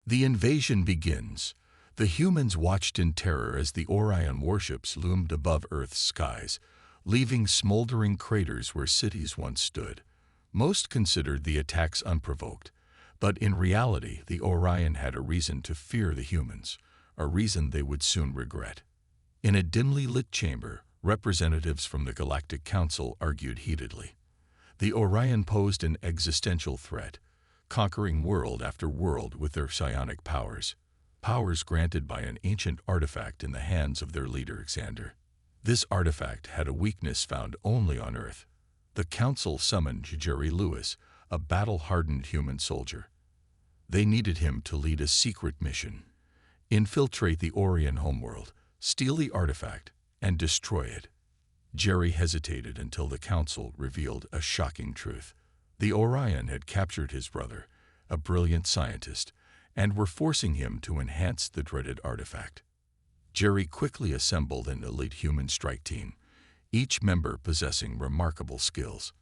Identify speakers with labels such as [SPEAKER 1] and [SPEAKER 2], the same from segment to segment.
[SPEAKER 1] The invasion begins. The humans watched in terror as the Orion warships loomed above Earth's skies, leaving smoldering craters where cities once stood. Most considered the attacks unprovoked, but in reality the Orion had a reason to fear the humans, a reason they would soon regret. In a dimly lit chamber, representatives from the Galactic Council argued heatedly. The Orion posed an existential threat, conquering world after world with their psionic powers granted by an ancient artifact in the hands of their leader Xander. This artifact had a weakness found only on Earth. The Council summoned Jerry Lewis, a battle-hardened human soldier. They needed him to lead a secret mission: infiltrate the Orion homeworld, steal the artifact, and destroy it. Jerry hesitated until the Council revealed a shocking truth. The Orion had captured his brother, a brilliant scientist, and were forcing him to enhance the dreaded artifact. Jerry quickly assembled an elite human strike team, each member possessing remarkable skills.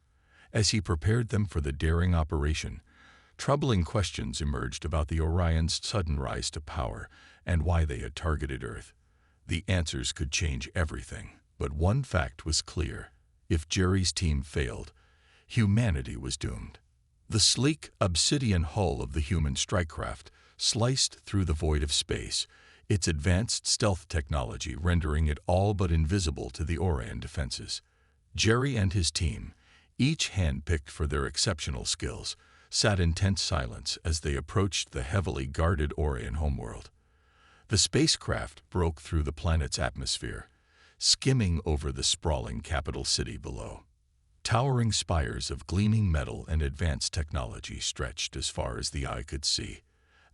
[SPEAKER 1] As he prepared them for the daring operation, troubling questions emerged about the Orion's sudden rise to power and why they had targeted Earth. The answers could change everything, but one fact was clear: if Jerry's team failed, humanity was doomed. The sleek, obsidian hull of the human strike craft sliced through the void of space, its advanced stealth technology rendering it all but invisible to the Orion defenses. Jerry and his team, each hand-picked for their exceptional skills, sat in tense silence as they approached the heavily guarded Orion homeworld. The spacecraft broke through the planet's atmosphere, skimming over the sprawling capital city below. Towering spires of gleaming metal and advanced technology stretched as far as the eye could see,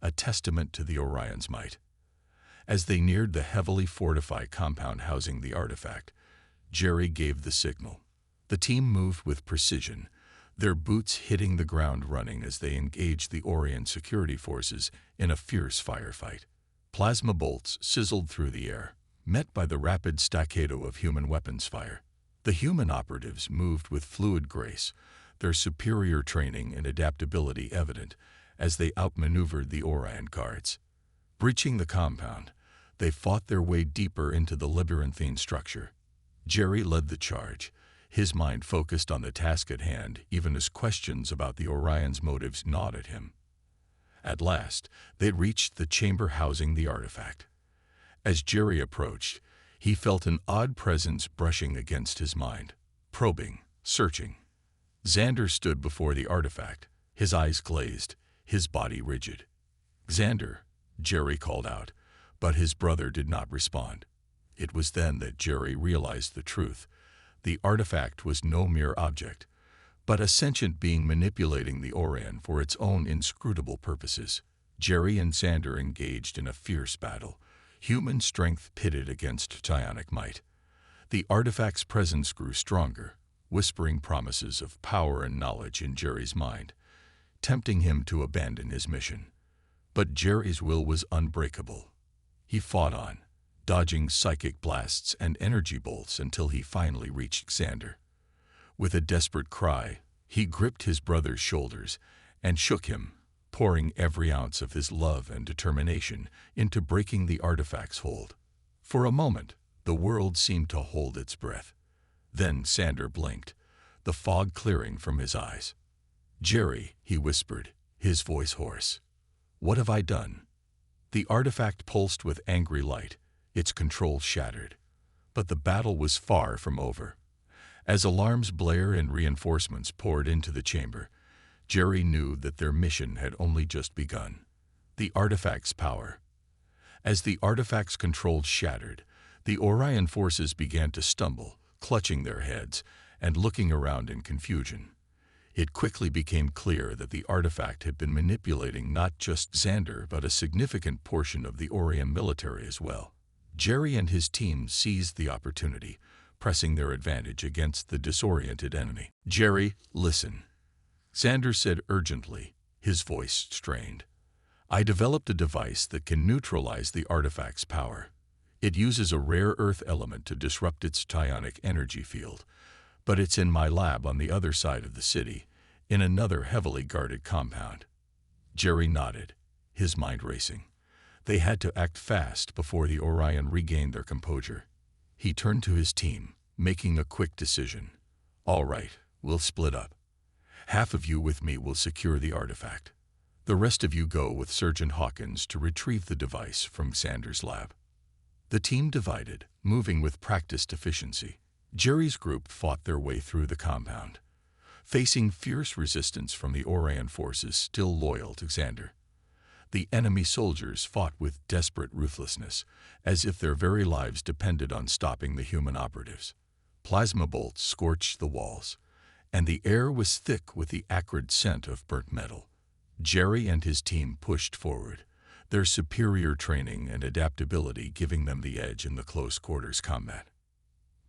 [SPEAKER 1] a testament to the Orion's might. As they neared the heavily fortified compound housing the artifact, Jerry gave the signal. The team moved with precision, their boots hitting the ground running as they engaged the Orion security forces in a fierce firefight. Plasma bolts sizzled through the air, met by the rapid staccato of human weapons fire. The human operatives moved with fluid grace, their superior training and adaptability evident as they outmaneuvered the Orion guards. Breaching the compound, they fought their way deeper into the labyrinthine structure. Jerry led the charge, his mind focused on the task at hand even as questions about the Orion's motives gnawed at him. At last, they reached the chamber housing the artifact. As Jerry approached, he felt an odd presence brushing against his mind, probing, searching. Xander stood before the artifact, his eyes glazed, his body rigid. "Xander," Jerry called out, but his brother did not respond. It was then that Jerry realized the truth. The artifact was no mere object, but a sentient being manipulating the Orion for its own inscrutable purposes. Jerry and Xander engaged in a fierce battle, human strength pitted against psionic might. The artifact's presence grew stronger, whispering promises of power and knowledge in Jerry's mind, tempting him to abandon his mission. But Jerry's will was unbreakable. He fought on, dodging psychic blasts and energy bolts until he finally reached Xander. With a desperate cry, he gripped his brother's shoulders and shook him, pouring every ounce of his love and determination into breaking the artifact's hold. For a moment, the world seemed to hold its breath. Then Xander blinked, the fog clearing from his eyes. "Jerry," he whispered, his voice hoarse. "What have I done?" The artifact pulsed with angry light, its control shattered. But the battle was far from over. As alarms blared and reinforcements poured into the chamber, Jerry knew that their mission had only just begun. The artifact's power. As the artifact's control shattered, the Orion forces began to stumble, clutching their heads and looking around in confusion. It quickly became clear that the artifact had been manipulating not just Xander but a significant portion of the Orion military as well. Jerry and his team seized the opportunity, pressing their advantage against the disoriented enemy. "Jerry, listen," Xander said urgently, his voice strained. "I developed a device that can neutralize the artifact's power. It uses a rare Earth element to disrupt its psionic energy field, but it's in my lab on the other side of the city, in another heavily guarded compound." Jerry nodded, his mind racing. They had to act fast before the Orion regained their composure. He turned to his team, making a quick decision. "All right, we'll split up. Half of you with me will secure the artifact. The rest of you go with Sergeant Hawkins to retrieve the device from Xander's lab." The team divided, moving with practiced efficiency. Jerry's group fought their way through the compound, facing fierce resistance from the Orion forces still loyal to Xander. The enemy soldiers fought with desperate ruthlessness, as if their very lives depended on stopping the human operatives. Plasma bolts scorched the walls, and the air was thick with the acrid scent of burnt metal. Jerry and his team pushed forward, their superior training and adaptability giving them the edge in the close-quarters combat.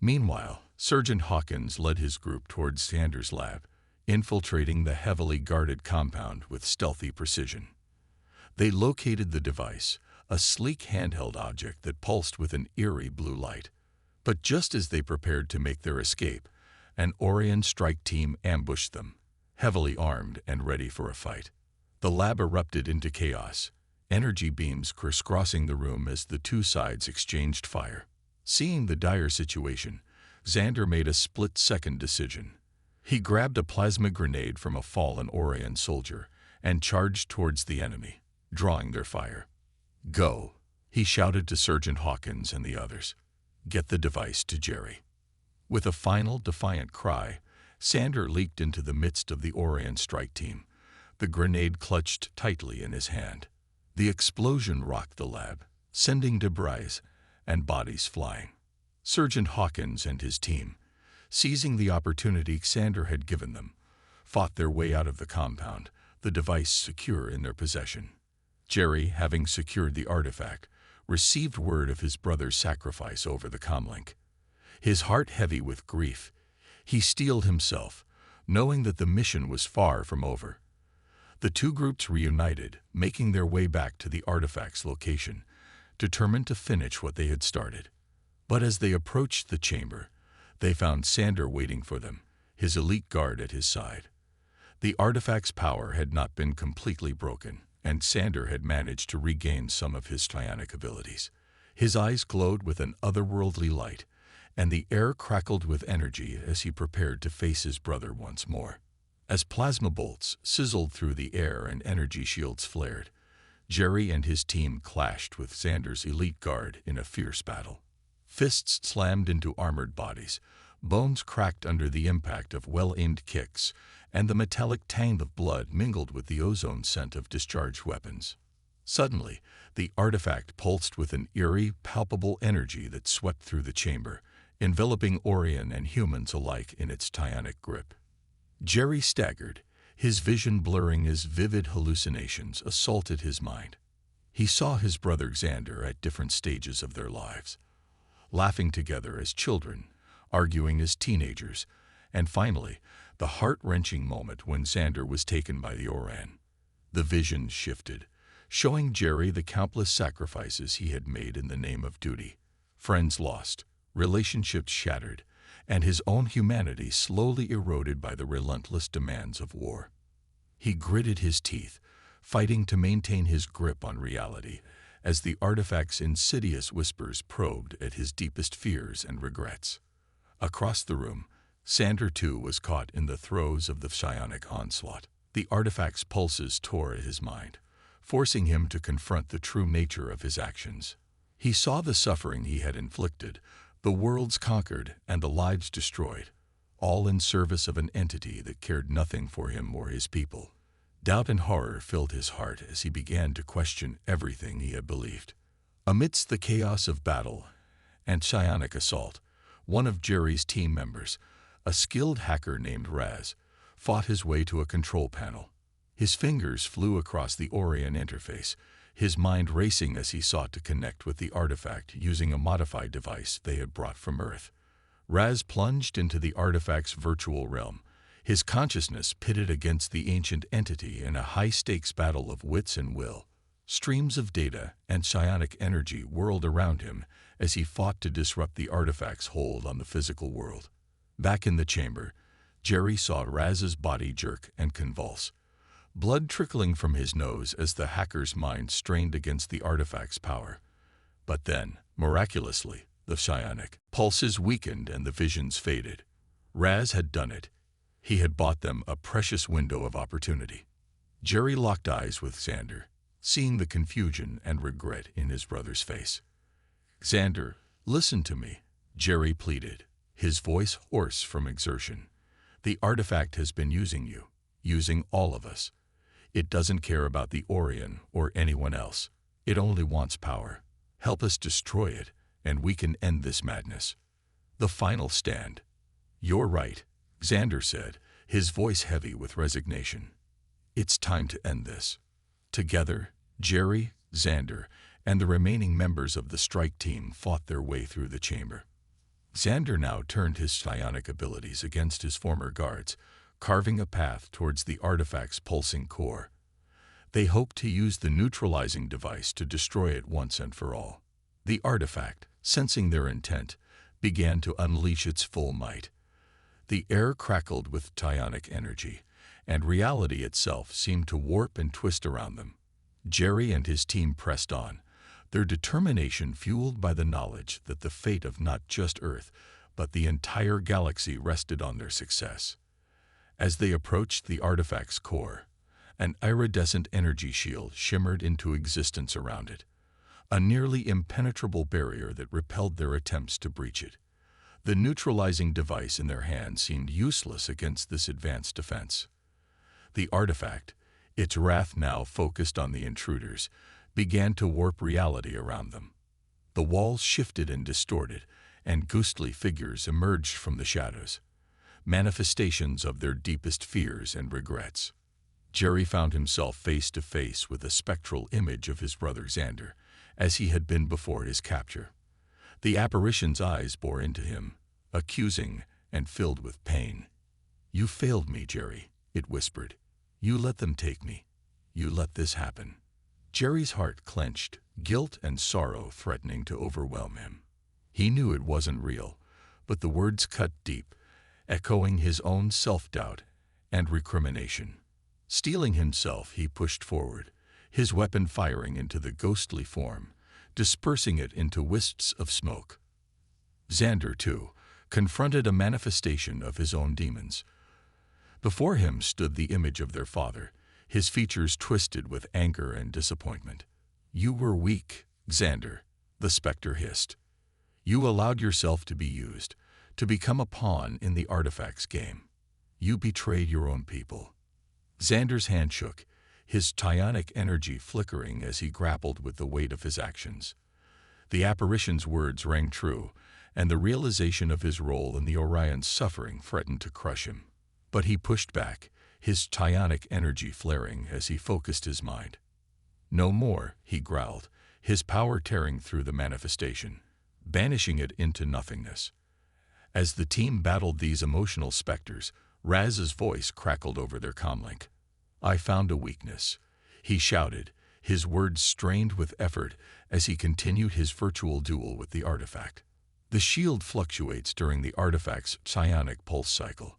[SPEAKER 1] Meanwhile, Sergeant Hawkins led his group towards Xander's lab, infiltrating the heavily guarded compound with stealthy precision. They located the device, a sleek handheld object that pulsed with an eerie blue light. But just as they prepared to make their escape, an Orion strike team ambushed them, heavily armed and ready for a fight. The lab erupted into chaos, energy beams crisscrossing the room as the two sides exchanged fire. Seeing the dire situation, Xander made a split-second decision. He grabbed a plasma grenade from a fallen Orion soldier and charged towards the enemy, drawing their fire. "Go," he shouted to Sergeant Hawkins and the others. "Get the device to Jerry." With a final defiant cry, Xander leaped into the midst of the Orion strike team, the grenade clutched tightly in his hand. The explosion rocked the lab, sending debris and bodies flying. Sergeant Hawkins and his team, seizing the opportunity Xander had given them, fought their way out of the compound, the device secure in their possession. Jerry, having secured the artifact, received word of his brother's sacrifice over the comlink. His heart heavy with grief, he steeled himself, knowing that the mission was far from over. The two groups reunited, making their way back to the artifact's location, determined to finish what they had started. But as they approached the chamber, they found Xander waiting for them, his elite guard at his side. The artifact's power had not been completely broken, and Xander had managed to regain some of his psionic abilities. His eyes glowed with an otherworldly light, and the air crackled with energy as he prepared to face his brother once more. As plasma bolts sizzled through the air and energy shields flared, Jerry and his team clashed with Xander's elite guard in a fierce battle. Fists slammed into armored bodies, bones cracked under the impact of well-aimed kicks, and the metallic tang of blood mingled with the ozone scent of discharged weapons. Suddenly, the artifact pulsed with an eerie, palpable energy that swept through the chamber, enveloping Orion and humans alike in its psionic grip. Jerry staggered, his vision blurring as vivid hallucinations assaulted his mind. He saw his brother Xander at different stages of their lives, laughing together as children, arguing as teenagers, and finally, the heart-wrenching moment when Xander was taken by the Orion. The vision shifted, showing Jerry the countless sacrifices he had made in the name of duty. Friends lost, relationships shattered, and his own humanity slowly eroded by the relentless demands of war. He gritted his teeth, fighting to maintain his grip on reality, as the artifact's insidious whispers probed at his deepest fears and regrets. Across the room, Xander too was caught in the throes of the psionic onslaught. The artifact's pulses tore at his mind, forcing him to confront the true nature of his actions. He saw the suffering he had inflicted, the worlds conquered and the lives destroyed, all in service of an entity that cared nothing for him or his people. Doubt and horror filled his heart as he began to question everything he had believed. Amidst the chaos of battle and psionic assault, one of Jerry's team members, a skilled hacker named Raz, fought his way to a control panel. His fingers flew across the Orion interface, his mind racing as he sought to connect with the artifact using a modified device they had brought from Earth. Raz plunged into the artifact's virtual realm, his consciousness pitted against the ancient entity in a high-stakes battle of wits and will. Streams of data and psionic energy whirled around him as he fought to disrupt the artifact's hold on the physical world. Back in the chamber, Jerry saw Raz's body jerk and convulse, blood trickling from his nose as the hacker's mind strained against the artifact's power. But then, miraculously, the psionic pulses weakened and the visions faded. Raz had done it. He had bought them a precious window of opportunity. Jerry locked eyes with Xander, seeing the confusion and regret in his brother's face. "Xander, listen to me," Jerry pleaded, his voice hoarse from exertion. "The artifact has been using you, using all of us. It doesn't care about the Orion or anyone else. It only wants power. Help us destroy it, and we can end this madness." The final stand. "You're right," Xander said, his voice heavy with resignation. "It's time to end this." Together, Jerry, Xander, and the remaining members of the strike team fought their way through the chamber. Xander now turned his psionic abilities against his former guards, carving a path towards the artifact's pulsing core. They hoped to use the neutralizing device to destroy it once and for all. The artifact, sensing their intent, began to unleash its full might. The air crackled with psionic energy, and reality itself seemed to warp and twist around them. Jerry and his team pressed on, their determination fueled by the knowledge that the fate of not just Earth, but the entire galaxy rested on their success. As they approached the artifact's core, an iridescent energy shield shimmered into existence around it, a nearly impenetrable barrier that repelled their attempts to breach it. The neutralizing device in their hands seemed useless against this advanced defense. The artifact, its wrath now focused on the intruders, began to warp reality around them. The walls shifted and distorted, and ghostly figures emerged from the shadows, manifestations of their deepest fears and regrets. Jerry found himself face to face with a spectral image of his brother Xander, as he had been before his capture. The apparition's eyes bore into him, accusing and filled with pain. "You failed me, Jerry," it whispered. "You let them take me. You let this happen." Jerry's heart clenched, guilt and sorrow threatening to overwhelm him. He knew it wasn't real, but the words cut deep, echoing his own self-doubt and recrimination. Steeling himself, he pushed forward, his weapon firing into the ghostly form, dispersing it into wisps of smoke. Xander, too, confronted a manifestation of his own demons. Before him stood the image of their father, his features twisted with anger and disappointment. "You were weak, Xander," the specter hissed. "You allowed yourself to be used, to become a pawn in the artifact's game. You betrayed your own people." Xander's hand shook, his psionic energy flickering as he grappled with the weight of his actions. The apparition's words rang true, and the realization of his role in the Orion's suffering threatened to crush him. But he pushed back, his psionic energy flaring as he focused his mind. "No more," he growled, his power tearing through the manifestation, banishing it into nothingness. As the team battled these emotional specters, Raz's voice crackled over their comlink. "I found a weakness," he shouted, his words strained with effort as he continued his virtual duel with the artifact. The shield fluctuates during the artifact's psionic pulse cycle.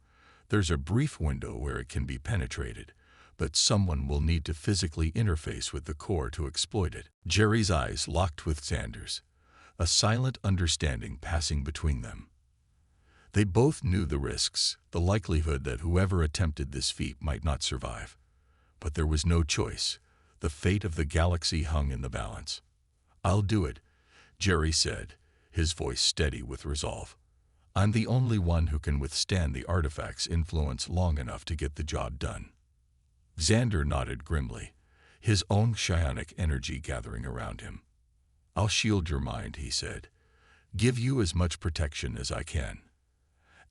[SPEAKER 1] There's a brief window where it can be penetrated, but someone will need to physically interface with the core to exploit it. Jerry's eyes locked with Xander's, a silent understanding passing between them. They both knew the risks, the likelihood that whoever attempted this feat might not survive. But there was no choice. The fate of the galaxy hung in the balance. "I'll do it," Jerry said, his voice steady with resolve. "I'm the only one who can withstand the artifact's influence long enough to get the job done." Xander nodded grimly, his own psionic energy gathering around him. "I'll shield your mind," he said. "Give you as much protection as I can."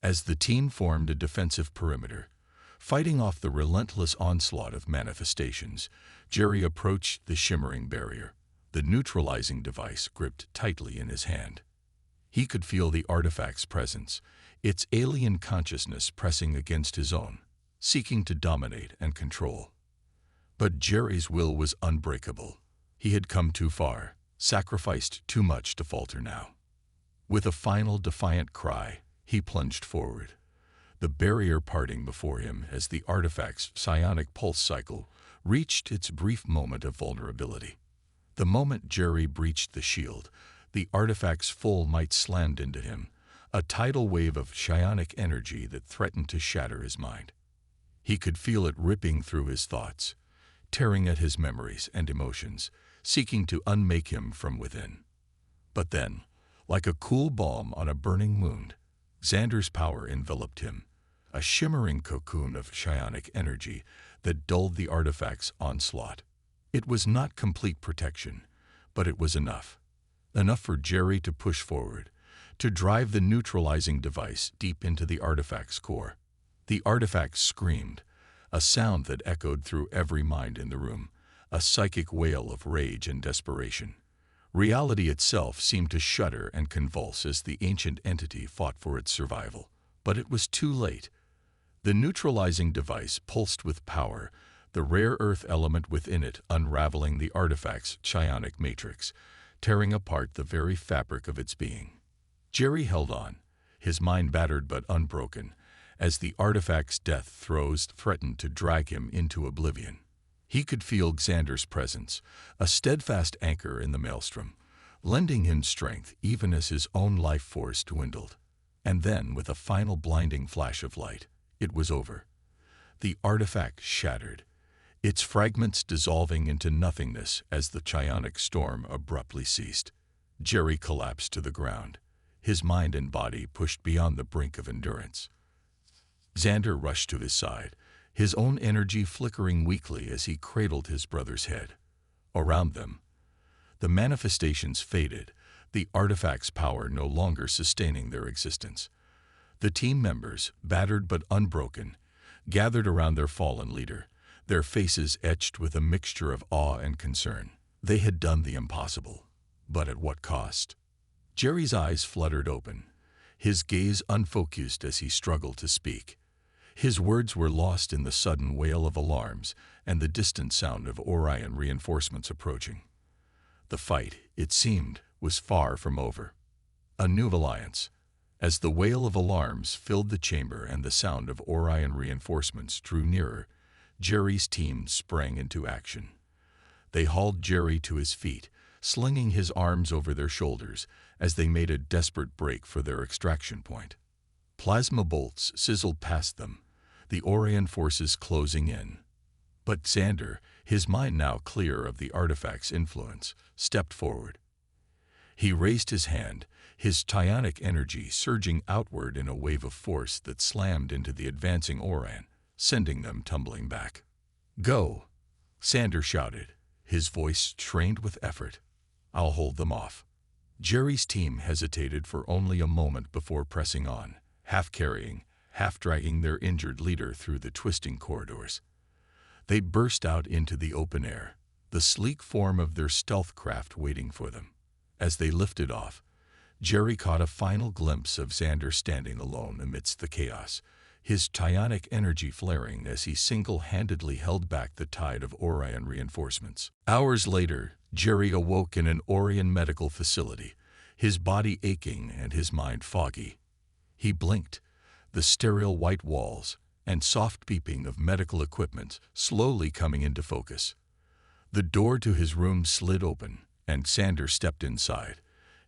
[SPEAKER 1] As the team formed a defensive perimeter, fighting off the relentless onslaught of manifestations, Jerry approached the shimmering barrier, the neutralizing device gripped tightly in his hand. He could feel the artifact's presence, its alien consciousness pressing against his own, seeking to dominate and control. But Jerry's will was unbreakable. He had come too far, sacrificed too much to falter now. With a final defiant cry, he plunged forward. the barrier parting before him as the artifact's psionic pulse cycle reached its brief moment of vulnerability. The moment Jerry breached the shield, the artifact's full might slammed into him, a tidal wave of psionic energy that threatened to shatter his mind. He could feel it ripping through his thoughts, tearing at his memories and emotions, seeking to unmake him from within. But then, like a cool balm on a burning wound, Xander's power enveloped him, a shimmering cocoon of psionic energy that dulled the artifact's onslaught. It was not complete protection, but it was enough. Enough for Jerry to push forward, to drive the neutralizing device deep into the artifact's core. The artifact screamed, a sound that echoed through every mind in the room, a psychic wail of rage and desperation. Reality itself seemed to shudder and convulse as the ancient entity fought for its survival. But it was too late. The neutralizing device pulsed with power, the rare earth element within it unraveling the artifact's psionic matrix, tearing apart the very fabric of its being. Jerry held on, his mind battered but unbroken, as the artifact's death throes threatened to drag him into oblivion. He could feel Xander's presence, a steadfast anchor in the maelstrom, lending him strength even as his own life force dwindled. And then, with a final blinding flash of light, it was over. The artifact shattered, its fragments dissolving into nothingness as the psionic storm abruptly ceased. Jerry collapsed to the ground, his mind and body pushed beyond the brink of endurance. Xander rushed to his side, his own energy flickering weakly as he cradled his brother's head. Around them, the manifestations faded, the artifact's power no longer sustaining their existence. The team members, battered but unbroken, gathered around their fallen leader, their faces etched with a mixture of awe and concern. They had done the impossible, but at what cost? Jerry's eyes fluttered open, his gaze unfocused as he struggled to speak. His words were lost in the sudden wail of alarms and the distant sound of Orion reinforcements approaching. The fight, it seemed, was far from over. A new alliance. As the wail of alarms filled the chamber and the sound of Orion reinforcements drew nearer, Jerry's team sprang into action. They hauled Jerry to his feet, slinging his arms over their shoulders as they made a desperate break for their extraction point. Plasma bolts sizzled past them, the Orion forces closing in. But Xander, his mind now clear of the artifact's influence, stepped forward. He raised his hand, his psionic energy surging outward in a wave of force that slammed into the advancing Orion, sending them tumbling back. "Go!" Xander shouted, his voice strained with effort. "I'll hold them off." Jerry's team hesitated for only a moment before pressing on, half carrying, half dragging their injured leader through the twisting corridors. They burst out into the open air, the sleek form of their stealth craft waiting for them. As they lifted off, Jerry caught a final glimpse of Xander standing alone amidst the chaos, his psionic energy flaring as he single-handedly held back the tide of Orion reinforcements. Hours later, Jerry awoke in an Orion medical facility, his body aching and his mind foggy. He blinked, the sterile white walls and soft beeping of medical equipment slowly coming into focus. The door to his room slid open, and Xander stepped inside,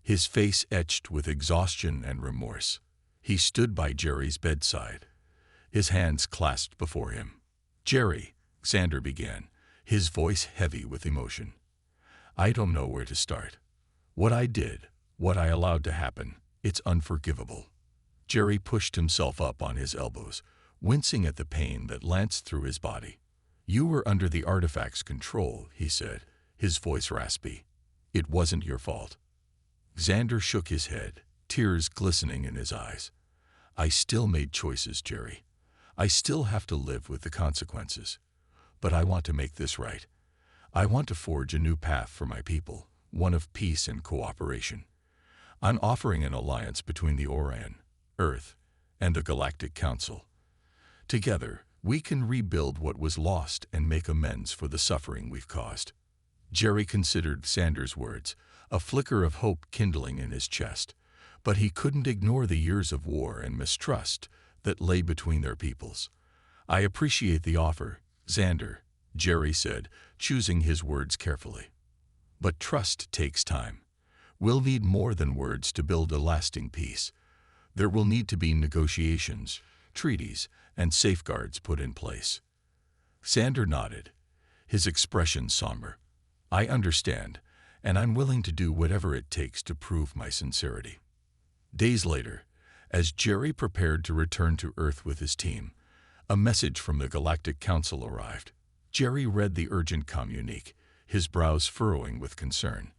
[SPEAKER 1] his face etched with exhaustion and remorse. He stood by Jerry's bedside, his hands clasped before him. "Jerry," Xander began, his voice heavy with emotion. "I don't know where to start. What I did, what I allowed to happen, it's unforgivable." Jerry pushed himself up on his elbows, wincing at the pain that lanced through his body. "You were under the artifact's control," he said, his voice raspy. "It wasn't your fault." Xander shook his head, tears glistening in his eyes. "I still made choices, Jerry. I still have to live with the consequences. But I want to make this right. I want to forge a new path for my people, one of peace and cooperation. I'm offering an alliance between the Orion, Earth, and the Galactic Council. Together, we can rebuild what was lost and make amends for the suffering we've caused." Jerry considered Xander's words, a flicker of hope kindling in his chest. But he couldn't ignore the years of war and mistrust that lay between their peoples. "I appreciate the offer, Xander," Jerry said, choosing his words carefully. "But trust takes time. We'll need more than words to build a lasting peace. There will need to be negotiations, treaties, and safeguards put in place." Xander nodded, his expression somber. "I understand, and I'm willing to do whatever it takes to prove my sincerity." Days later, as Jerry prepared to return to Earth with his team, a message from the Galactic Council arrived. Jerry read the urgent communique, his brows furrowing with concern.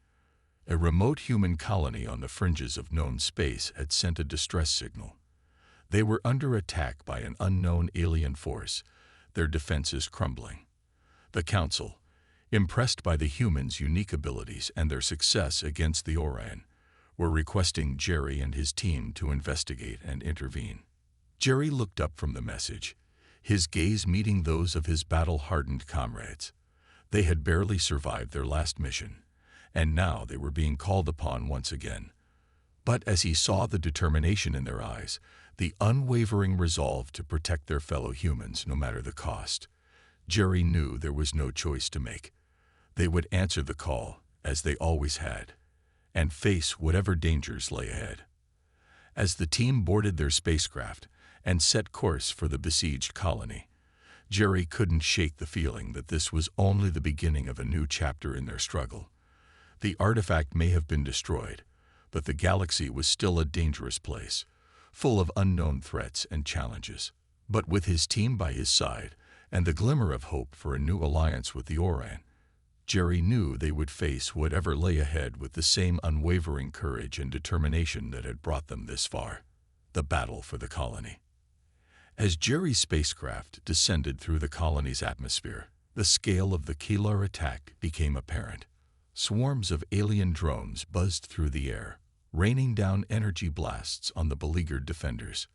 [SPEAKER 1] A remote human colony on the fringes of known space had sent a distress signal. They were under attack by an unknown alien force, their defenses crumbling. The Council, impressed by the humans' unique abilities and their success against the Orion, were requesting Jerry and his team to investigate and intervene. Jerry looked up from the message, his gaze meeting those of his battle-hardened comrades. They had barely survived their last mission, and now they were being called upon once again. But as he saw the determination in their eyes, the unwavering resolve to protect their fellow humans no matter the cost, Jerry knew there was no choice to make. They would answer the call, as they always had, and face whatever dangers lay ahead. As the team boarded their spacecraft and set course for the besieged colony, Jerry couldn't shake the feeling that this was only the beginning of a new chapter in their struggle. The artifact may have been destroyed, but the galaxy was still a dangerous place, full of unknown threats and challenges. But with his team by his side and the glimmer of hope for a new alliance with the Orion, Jerry knew they would face whatever lay ahead with the same unwavering courage and determination that had brought them this far. The battle for the colony. As Jerry's spacecraft descended through the colony's atmosphere, the scale of the Keelar attack became apparent. Swarms of alien drones buzzed through the air, raining down energy blasts on the beleaguered defenders.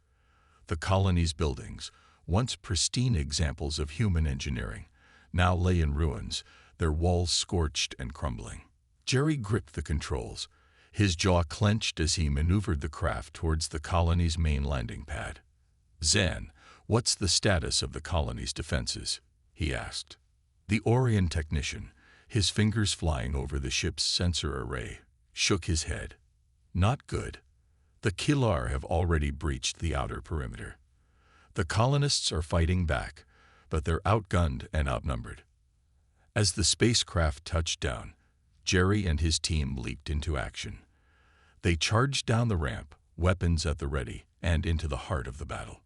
[SPEAKER 1] The colony's buildings, once pristine examples of human engineering, now lay in ruins, their walls scorched and crumbling. Jerry gripped the controls, his jaw clenched as he maneuvered the craft towards the colony's main landing pad. "Zan, what's the status of the colony's defenses?" he asked. The Orion technician, his fingers flying over the ship's sensor array, shook his head. "Not good. The Keelar have already breached the outer perimeter. The colonists are fighting back, but they're outgunned and outnumbered." As the spacecraft touched down, Jerry and his team leaped into action. They charged down the ramp, weapons at the ready, and into the heart of the battle.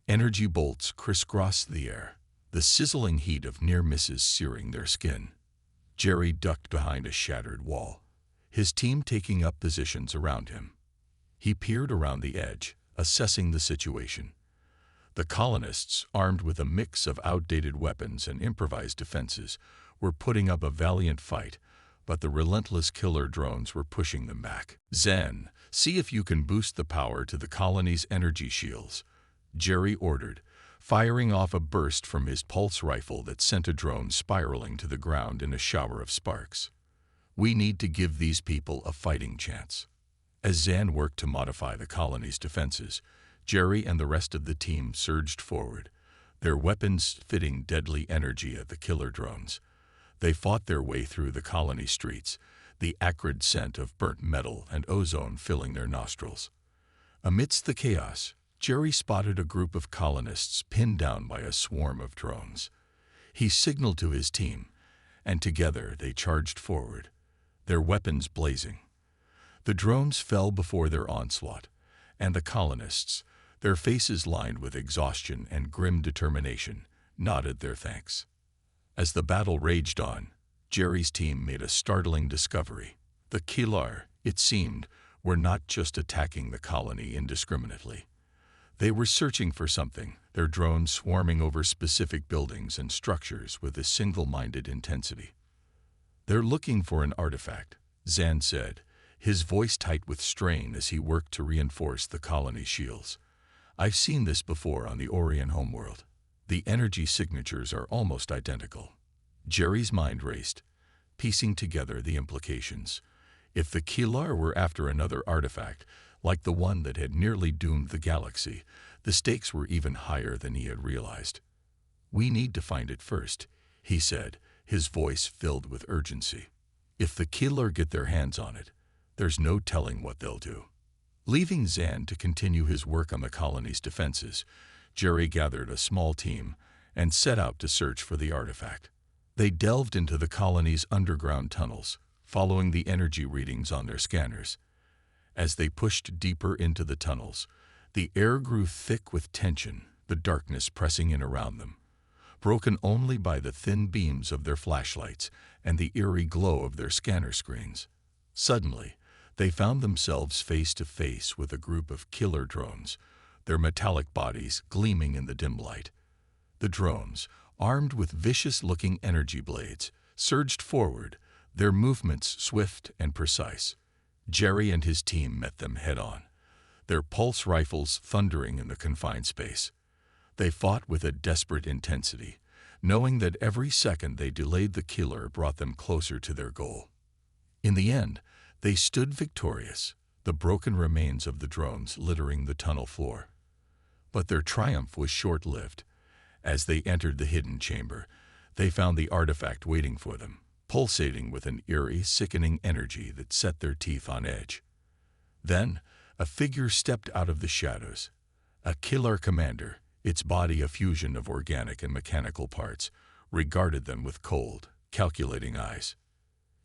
[SPEAKER 1] Energy bolts crisscrossed the air, the sizzling heat of near misses searing their skin. Jerry ducked behind a shattered wall, his team taking up positions around him. He peered around the edge, assessing the situation. The colonists, armed with a mix of outdated weapons and improvised defenses, were putting up a valiant fight, but the relentless killer drones were pushing them back. "Zan, see if you can boost the power to the colony's energy shields," Jerry ordered, firing off a burst from his pulse rifle that sent a drone spiraling to the ground in a shower of sparks. "We need to give these people a fighting chance." As Zan worked to modify the colony's defenses, Jerry and the rest of the team surged forward, their weapons fitting deadly energy at the killer drones. They fought their way through the colony streets, the acrid scent of burnt metal and ozone filling their nostrils. Amidst the chaos, Jerry spotted a group of colonists pinned down by a swarm of drones. He signaled to his team, and together they charged forward, their weapons blazing. The drones fell before their onslaught, and the colonists, their faces lined with exhaustion and grim determination, nodded their thanks. As the battle raged on, Jerry's team made a startling discovery. The Keelar, it seemed, were not just attacking the colony indiscriminately. They were searching for something, their drones swarming over specific buildings and structures with a single-minded intensity. "They're looking for an artifact," Zan said, his voice tight with strain as he worked to reinforce the colony's shields. "I've seen this before on the Orion homeworld. The energy signatures are almost identical." Jerry's mind raced, piecing together the implications. If the Keelar were after another artifact, like the one that had nearly doomed the galaxy, The stakes were even higher than he had realized. "We need to find it first," he said, his voice filled with urgency. "If the killer get their hands on it, there's no telling what they'll do." Leaving Zan to continue his work on the colony's defenses, Jerry gathered a small team and set out to search for the artifact. They delved into the colony's underground tunnels, following the energy readings on their scanners. As they pushed deeper into the tunnels, the air grew thick with tension, the darkness pressing in around them, broken only by the thin beams of their flashlights and the eerie glow of their scanner screens. Suddenly, they found themselves face to face with a group of killer drones, their metallic bodies gleaming in the dim light. The drones, armed with vicious-looking energy blades, surged forward, their movements swift and precise. Jerry and his team met them head-on, their pulse rifles thundering in the confined space. They fought with a desperate intensity, knowing that every second they delayed the killer brought them closer to their goal. In the end, they stood victorious, the broken remains of the drones littering the tunnel floor. But their triumph was short-lived. As they entered the hidden chamber, they found the artifact waiting for them, pulsating with an eerie, sickening energy that set their teeth on edge. Then, a figure stepped out of the shadows. A killer commander, its body a fusion of organic and mechanical parts, regarded them with cold, calculating eyes.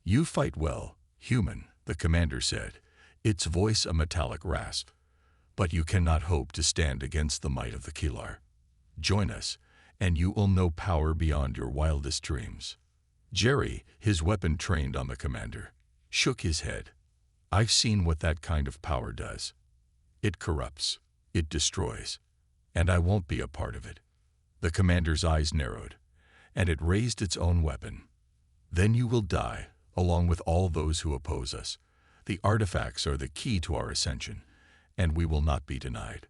[SPEAKER 1] "You fight well, human," the commander said, its voice a metallic rasp. "But you cannot hope to stand against the might of the killer. Join us, and you will know power beyond your wildest dreams." Jerry, his weapon trained on the commander, shook his head. "I've seen what that kind of power does. It corrupts, it destroys, and I won't be a part of it." The commander's eyes narrowed, and it raised its own weapon. "Then you will die, along with all those who oppose us. The artifacts are the key to our ascension, and we will not be denied."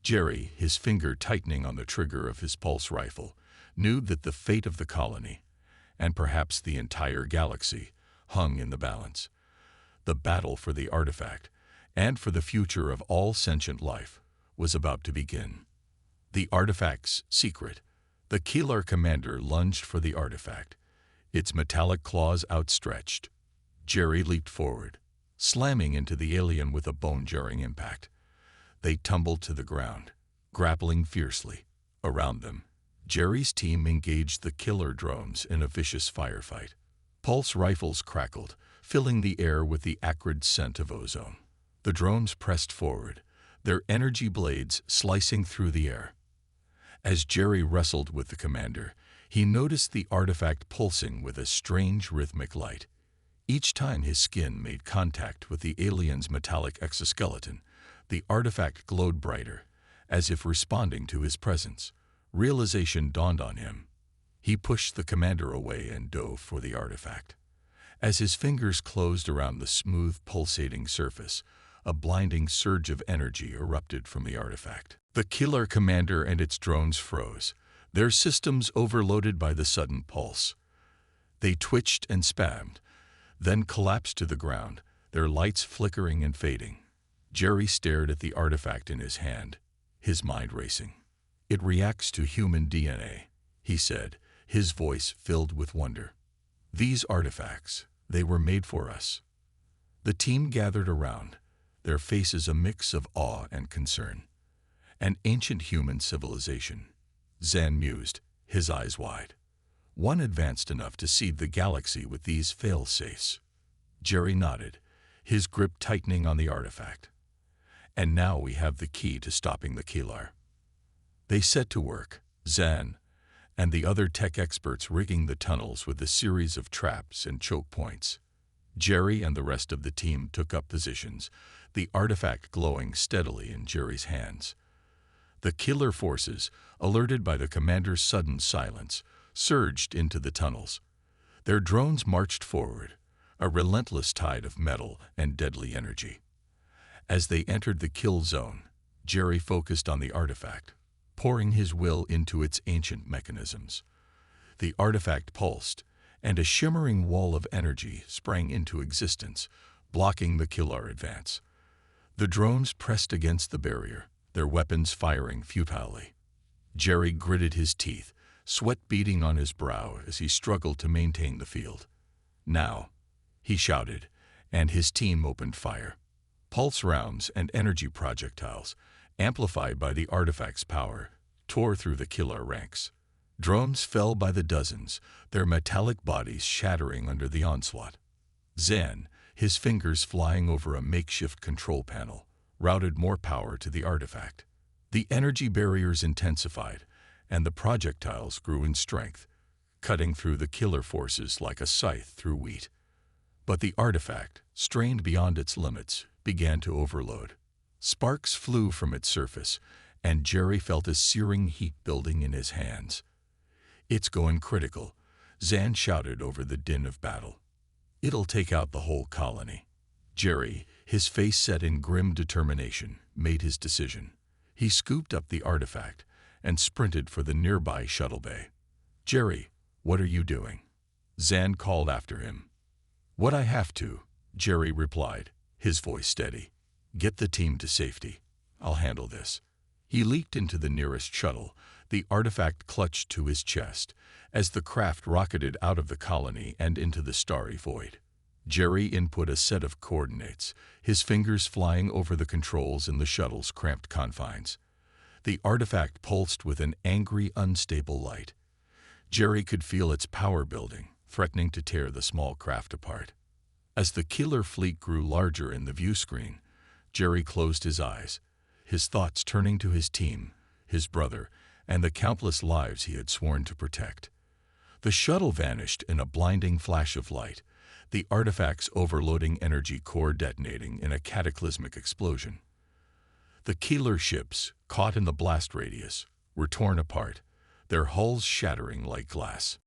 [SPEAKER 1] Jerry, his finger tightening on the trigger of his pulse rifle, knew that the fate of the colony, and perhaps the entire galaxy, hung in the balance. The battle for the artifact, and for the future of all sentient life, was about to begin. The artifact's secret. The killer commander lunged for the artifact, its metallic claws outstretched. Jerry leaped forward, slamming into the alien with a bone-jarring impact. They tumbled to the ground, grappling fiercely. Around them, Jerry's team engaged the killer drones in a vicious firefight. Pulse rifles crackled, filling the air with the acrid scent of ozone. The drones pressed forward, their energy blades slicing through the air. As Jerry wrestled with the commander, he noticed the artifact pulsing with a strange rhythmic light. Each time his skin made contact with the alien's metallic exoskeleton, the artifact glowed brighter, as if responding to his presence. Realization dawned on him. He pushed the commander away and dove for the artifact. As his fingers closed around the smooth, pulsating surface, a blinding surge of energy erupted from the artifact. The killer commander and its drones froze, their systems overloaded by the sudden pulse. They twitched and spasmed, then collapsed to the ground, their lights flickering and fading. Jerry stared at the artifact in his hand, his mind racing. "It reacts to human DNA," he said, his voice filled with wonder. "These artifacts, they were made for us." The team gathered around, their faces a mix of awe and concern. An ancient human civilization, Zan mused, his eyes wide. One advanced enough to seed the galaxy with these fail-safes. Jerry nodded, his grip tightening on the artifact. "And now we have the key to stopping the killer." They set to work, Zan and the other tech experts rigging the tunnels with a series of traps and choke points. Jerry and the rest of the team took up positions, the artifact glowing steadily in Jerry's hands. The killer forces, alerted by the commander's sudden silence, surged into the tunnels. Their drones marched forward, a relentless tide of metal and deadly energy. As they entered the kill zone, Jerry focused on the artifact, pouring his will into its ancient mechanisms. The artifact pulsed, and a shimmering wall of energy sprang into existence, blocking the killer advance. The drones pressed against the barrier, their weapons firing futilely. Jerry gritted his teeth, sweat beading on his brow as he struggled to maintain the field. "Now," he shouted, and his team opened fire. Pulse rounds and energy projectiles, amplified by the artifact's power, tore through the killer ranks. Drones fell by the dozens, their metallic bodies shattering under the onslaught. Zan, his fingers flying over a makeshift control panel, routed more power to the artifact. The energy barriers intensified, and the projectiles grew in strength, cutting through the killer forces like a scythe through wheat. But the artifact, strained beyond its limits, began to overload. Sparks flew from its surface, and Jerry felt a searing heat building in his hands. "It's going critical," Zan shouted over the din of battle. "It'll take out the whole colony." Jerry, his face set in grim determination, made his decision. He scooped up the artifact and sprinted for the nearby shuttle bay. "Jerry, what are you doing?" Zan called after him. "What I have to," Jerry replied, his voice steady. "Get the team to safety. I'll handle this." He leaped into the nearest shuttle, the artifact clutched to his chest, as the craft rocketed out of the colony and into the starry void. Jerry input a set of coordinates, his fingers flying over the controls in the shuttle's cramped confines. The artifact pulsed with an angry, unstable light. Jerry could feel its power building, threatening to tear the small craft apart. As the killer fleet grew larger in the view screen, Jerry closed his eyes, his thoughts turning to his team, his brother, and the countless lives he had sworn to protect. The shuttle vanished in a blinding flash of light, the artifact's overloading energy core detonating in a cataclysmic explosion. The killer ships, caught in the blast radius, were torn apart, their hulls shattering like glass.